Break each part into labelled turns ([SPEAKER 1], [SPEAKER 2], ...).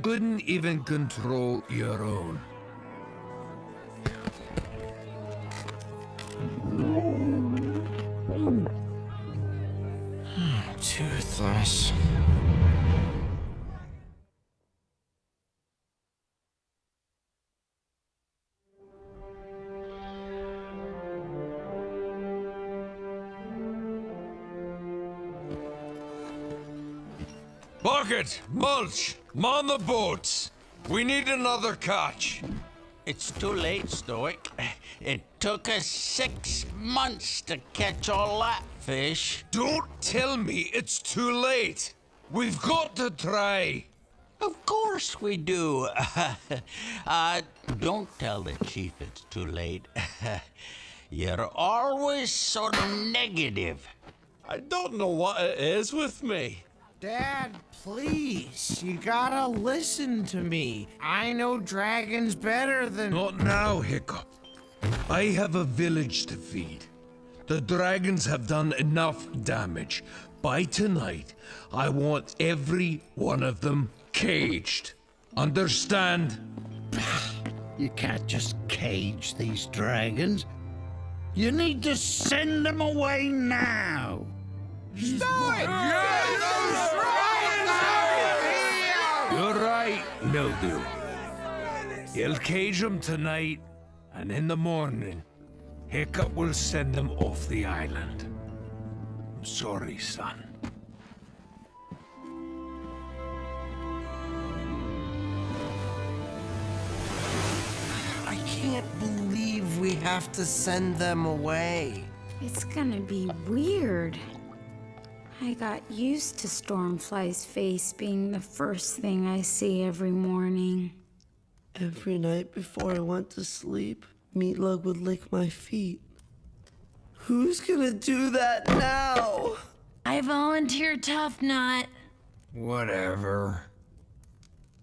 [SPEAKER 1] Couldn't even control your own.
[SPEAKER 2] Toothless.
[SPEAKER 1] Bucket, mulch, man the boats. We need another catch.
[SPEAKER 3] It's too late, Stoic. It took us 6 months to catch all that fish.
[SPEAKER 1] Don't tell me it's too late. We've got to try.
[SPEAKER 3] Of course we do. Don't tell the chief it's too late. You're always so negative.
[SPEAKER 1] I don't know what it is with me.
[SPEAKER 2] Dad, please, you gotta listen to me. I know dragons better than...
[SPEAKER 1] Not now, Hiccup. I have a village to feed. The dragons have done enough damage. By tonight, I want every one of them caged. Understand?
[SPEAKER 4] You can't just cage these dragons. You need to send them away now.
[SPEAKER 1] You're right, Mildew. He'll cage them tonight, and in the morning, Hiccup will send them off the island. I'm sorry, son.
[SPEAKER 2] I can't believe we have to send them away.
[SPEAKER 5] It's gonna be weird. I got used to Stormfly's face being the first thing I see every morning.
[SPEAKER 6] Every night before I went to sleep, Meatlug would lick my feet. Who's gonna do that now?
[SPEAKER 7] I volunteer Tough Nut.
[SPEAKER 2] Whatever.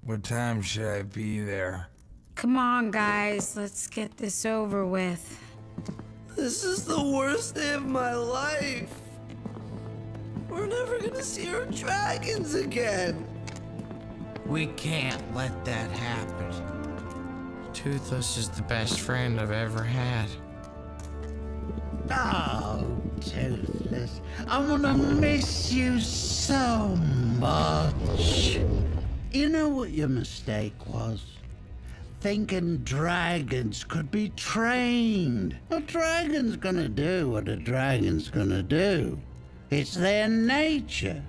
[SPEAKER 2] What time should I be there?
[SPEAKER 5] Come on, guys, let's get this over with.
[SPEAKER 6] This is the worst day of my life. We're never gonna see our dragons again.
[SPEAKER 2] We can't let that happen. Toothless is the best friend I've ever had.
[SPEAKER 4] Oh, Toothless, I'm gonna miss you so much. You know what your mistake was? Thinking dragons could be trained. A dragon's gonna do what a dragon's gonna do. It's their nature.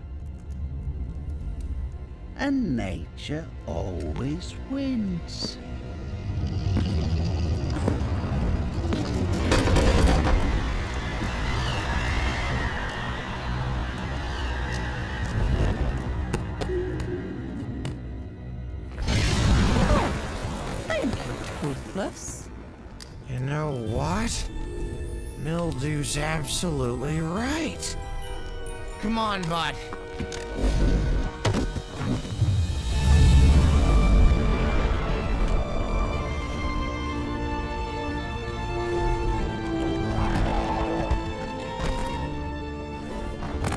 [SPEAKER 4] And nature always wins.
[SPEAKER 7] Toothless.
[SPEAKER 2] You know what? Mildew's absolutely right. Come on, bud.